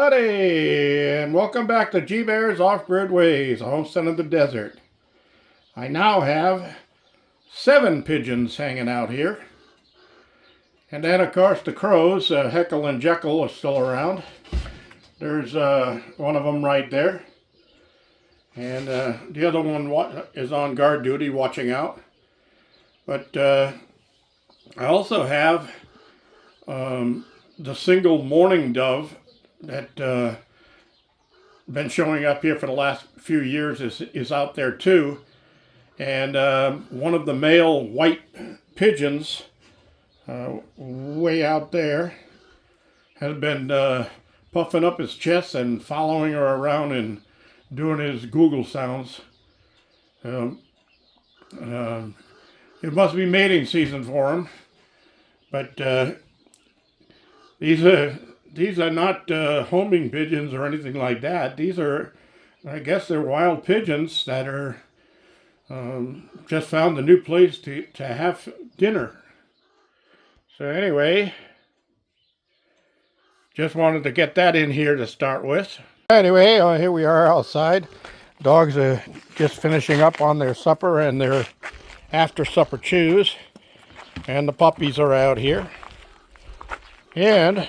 everybody, and welcome back to G Bear's Off-Grid Ways, homestead in the desert. I now have 7 pigeons hanging out here. And then, of course, the crows, Heckle and Jekyll, are still around. There's one of them right there. And the other one is on guard duty, watching out. But I also have the single mourning dove that been showing up here for the last few years is out there too. And one of the male white pigeons way out there has been puffing up his chest and following her around and doing his Google sounds. It must be mating season for him. But these are not homing pigeons or anything like that. These are, I guess, they're wild pigeons that are just found a new place to have dinner. So anyway, just wanted to get that in here to start with. Anyway, here we are outside. Dogs are just finishing up on their supper and their after supper chews. And the puppies are out here. And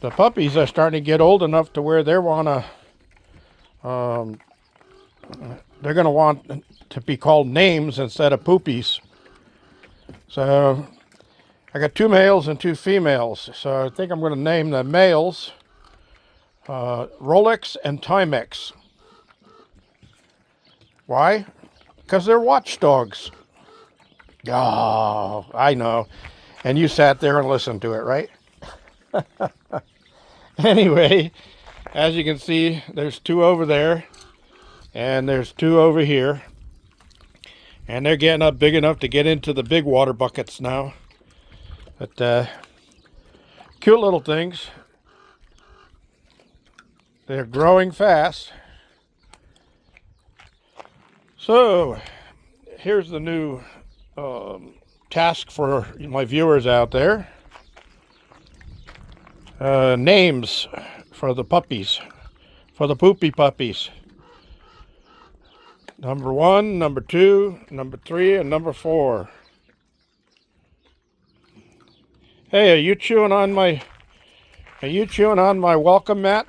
the puppies are starting to get old enough to where they're going to want to be called names instead of poopies. So I got 2 males and 2 females. So I think I'm going to name the males Rolex and Timex. Why? Because they're watchdogs. Oh, I know. And you sat there and listened to it, right? Anyway, as you can see, there's 2 over there, and there's 2 over here. And they're getting up big enough to get into the big water buckets now. But cute little things. They're growing fast. So, here's the new task for my viewers out there. Names for the puppies, for the poopy puppies. Number 1, number 2, number 3, and number 4. Hey, are you chewing on my welcome mat?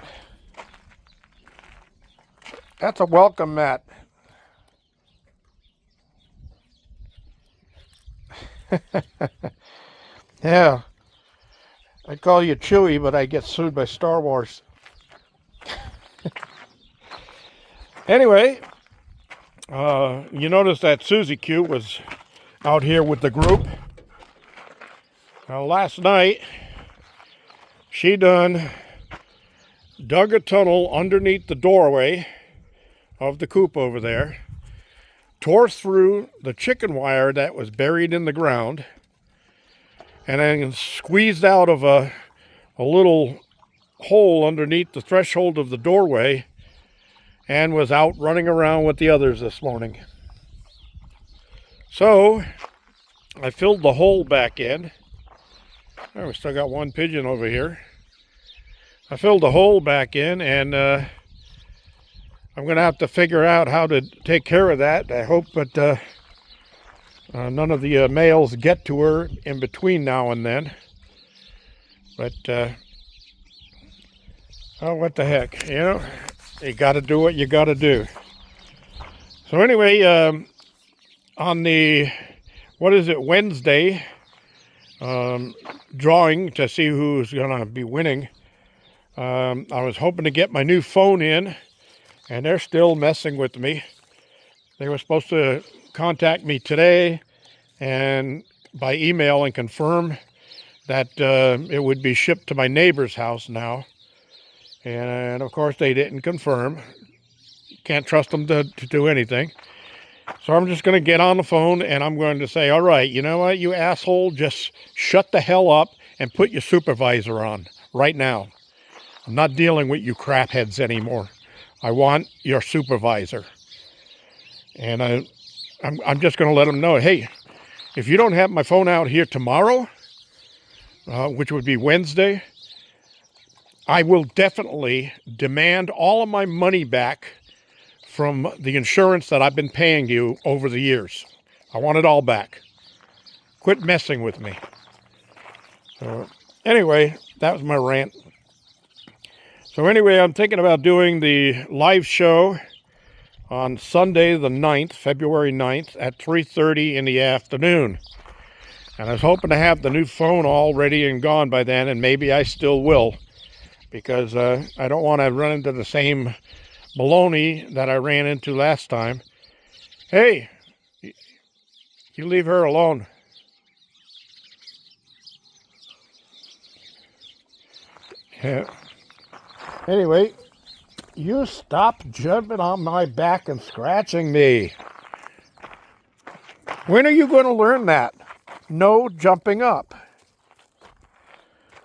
That's a welcome mat. Yeah. I'd call you Chewy, but I get sued by Star Wars. Anyway, you notice that Susie Q was out here with the group. Last night, she dug a tunnel underneath the doorway of the coop over there, tore through the chicken wire that was buried in the ground, and then squeezed out of a little hole underneath the threshold of the doorway and was out running around with the others this morning. So I filled the hole back in. Oh, we still got 1 pigeon over here. I filled the hole back in, and I'm going to have to figure out how to take care of that. I hope that none of the males get to her in between now and then. But, oh, what the heck, you know, you got to do what you got to do. So anyway, on the, Wednesday, drawing to see who's going to be winning, I was hoping to get my new phone in, and they're still messing with me. They were supposed to contact me today and by email and confirm that it would be shipped to my neighbor's house now. And of course they didn't confirm. Can't trust them to do anything. So I'm just going to get on the phone and I'm going to say, all right, you know what, you asshole, just shut the hell up and put your supervisor on right now. I'm not dealing with you crapheads anymore. I want your supervisor. And I'm just going to let them know, hey, if you don't have my phone out here tomorrow, which would be Wednesday, I will definitely demand all of my money back from the insurance that I've been paying you over the years. I want it all back. Quit messing with me. Anyway, that was my rant. So anyway, I'm thinking about doing the live show on Sunday the 9th, February 9th at 3:30 in the afternoon. And I was hoping to have the new phone all ready and gone by then, and maybe I still will, because I don't want to run into the same baloney that I ran into last time. Hey, you leave her alone. Yeah. Anyway, you stop jumping on my back and scratching me. When are you going to learn that? No jumping up.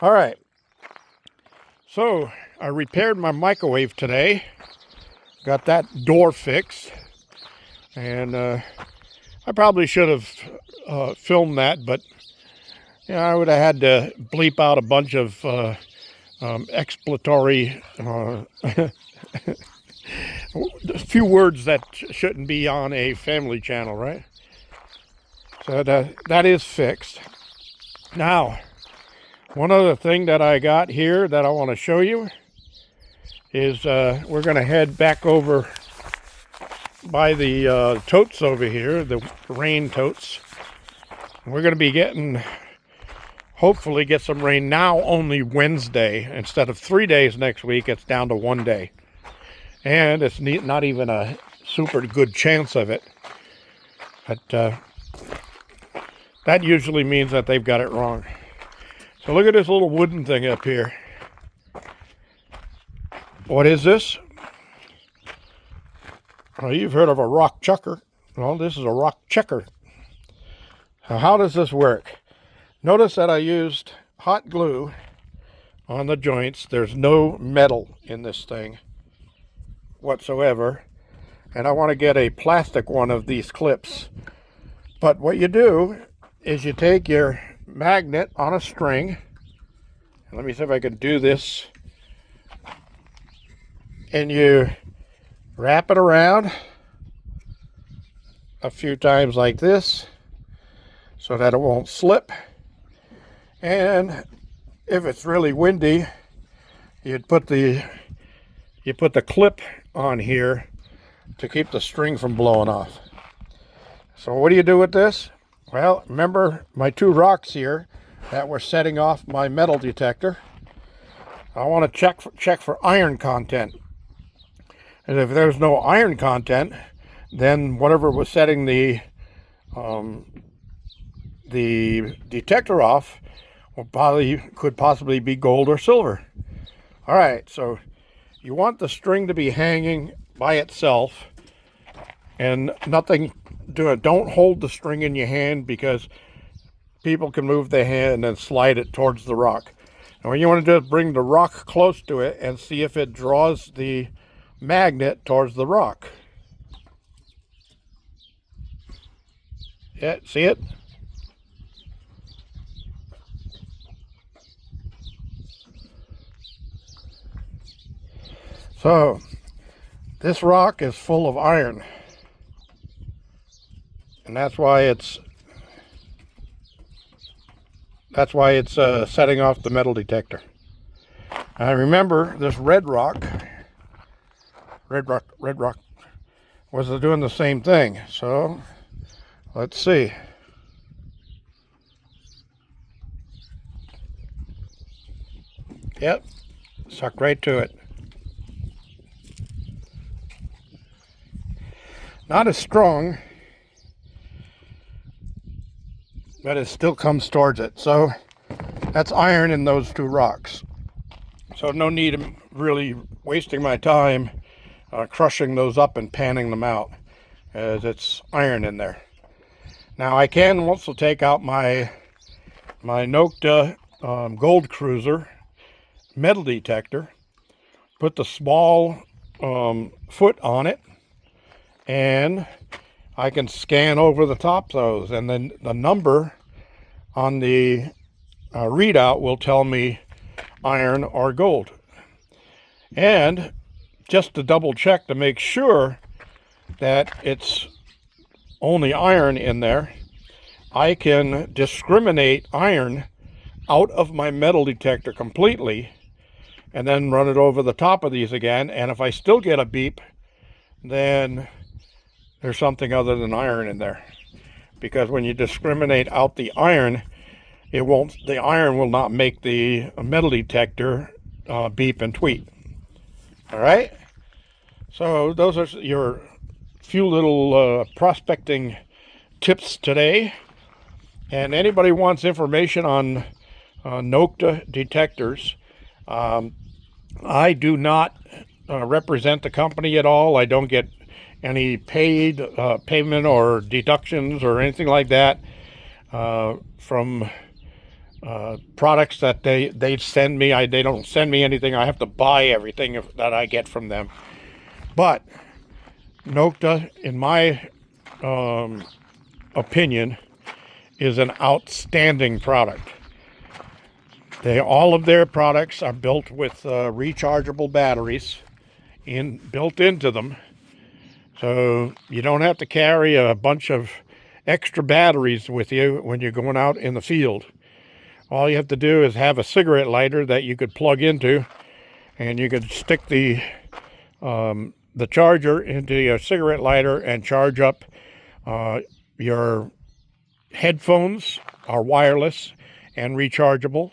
All right. So I repaired my microwave today. Got that door fixed. And I probably should have filmed that, but I would have had to bleep out a bunch of explanatory, a few words that shouldn't be on a family channel, right? So that is fixed. Now, one other thing that I got here that I want to show you is we're going to head back over by the totes over here, the rain totes. We're going to be getting, hopefully get some rain now only Wednesday. Instead of 3 days next week, it's down to 1 day. And it's not even a super good chance of it. But that usually means that they've got it wrong. So look at this little wooden thing up here. What is this? Well, you've heard of a rock chucker. Well, this is a rock checker. Now, how does this work? Notice that I used hot glue on the joints. There's no metal in this thing whatsoever. And I want to get a plastic one of these clips. But what you do is you take your magnet on a string. And let me see if I can do this. And you wrap it around a few times like this so that it won't slip. And if it's really windy, you put the clip on here to keep the string from blowing off. So what do you do with this? Well, remember my two rocks here that were setting off my metal detector. I want to check for iron content. And if there's no iron content, then whatever was setting the detector off could possibly be gold or silver. All right, so you want the string to be hanging by itself and nothing. Don't hold the string in your hand, because people can move their hand and slide it towards the rock. And what you want to do is bring the rock close to it and see if it draws the magnet towards the rock. Yeah, see it? So this rock is full of iron, and that's why it's setting off the metal detector. I remember this red rock was doing the same thing. So let's see. Yep, suck right to it. Not as strong, but it still comes towards it. So that's iron in those two rocks. So no need of really wasting my time crushing those up and panning them out, as it's iron in there. Now I can also take out my Nokta Gold Cruiser metal detector, put the small foot on it, and I can scan over the top of those, and then the number on the readout will tell me iron or gold. And just to double check to make sure that it's only iron in there, I can discriminate iron out of my metal detector completely and then run it over the top of these again. And if I still get a beep, then there's something other than iron in there. Because when you discriminate out the iron, the iron will not make the metal detector beep and tweet. All right? So those are your few little prospecting tips today. And anybody wants information on NOCTA detectors, I do not represent the company at all. I don't get any payment or deductions or anything like that from products that they send me. They don't send me anything. I have to buy everything that I get from them. But NOCTA, in my opinion, is an outstanding product. All of their products are built with rechargeable batteries built into them. So you don't have to carry a bunch of extra batteries with you when you're going out in the field. All you have to do is have a cigarette lighter that you could plug into, and you could stick the charger into your cigarette lighter and charge up. Your headphones are wireless and rechargeable.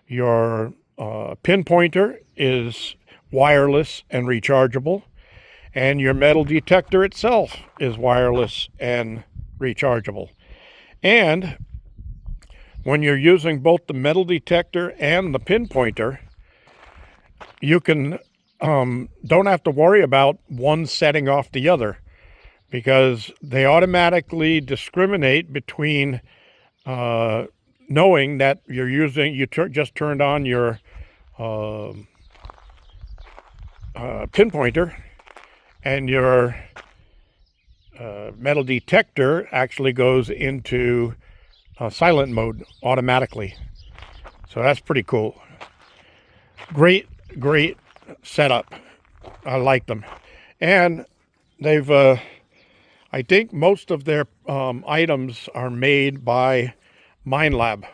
Your pinpointer is wireless and rechargeable. And your metal detector itself is wireless and rechargeable. And when you're using both the metal detector and the pinpointer, you don't have to worry about one setting off the other, because they automatically discriminate between knowing that just turned on your pinpointer, and your metal detector actually goes into silent mode automatically. So that's pretty cool. Great setup. I like them. And they've, I think most of their items are made by MindLab.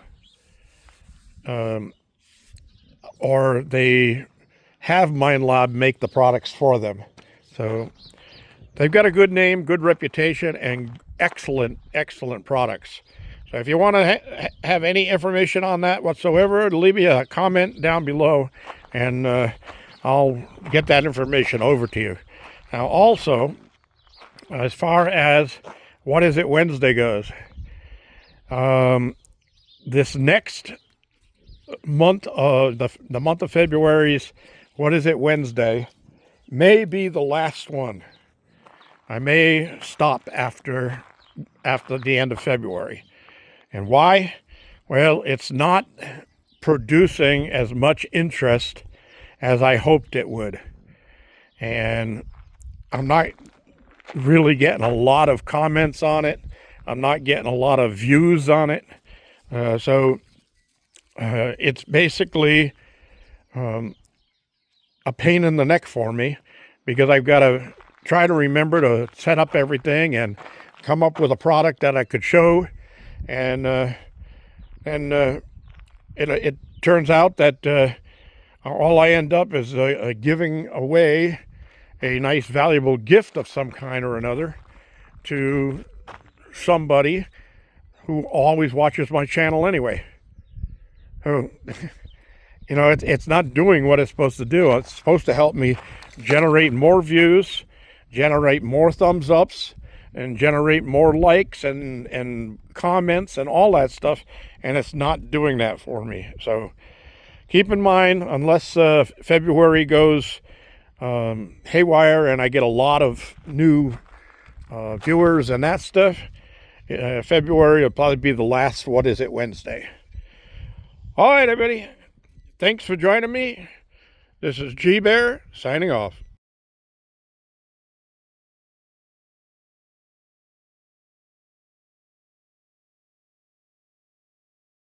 Or they have MindLab make the products for them. So they've got a good name, good reputation, and excellent products. So if you want to have any information on that whatsoever, leave me a comment down below, and I'll get that information over to you. Now also, as far as What Is It Wednesday goes, this next month, the month of February's What Is It Wednesday may be the last one. I may stop after the end of February. And why? Well, it's not producing as much interest as I hoped it would. And I'm not really getting a lot of comments on it. I'm not getting a lot of views on it. So it's basically a pain in the neck for me, because I've got to try to remember to set up everything and come up with a product that I could show. And it turns out that all I end up is giving away a nice valuable gift of some kind or another to somebody who always watches my channel anyway. So, you know, it's not doing what it's supposed to do. It's supposed to help me generate more views, generate more thumbs ups, and generate more likes and comments and all that stuff, and it's not doing that for me. So keep in mind, unless February goes haywire and I get a lot of new viewers and that stuff, February will probably be the last What Is It Wednesday. All right, everybody. Thanks for joining me. This is G Bear signing off.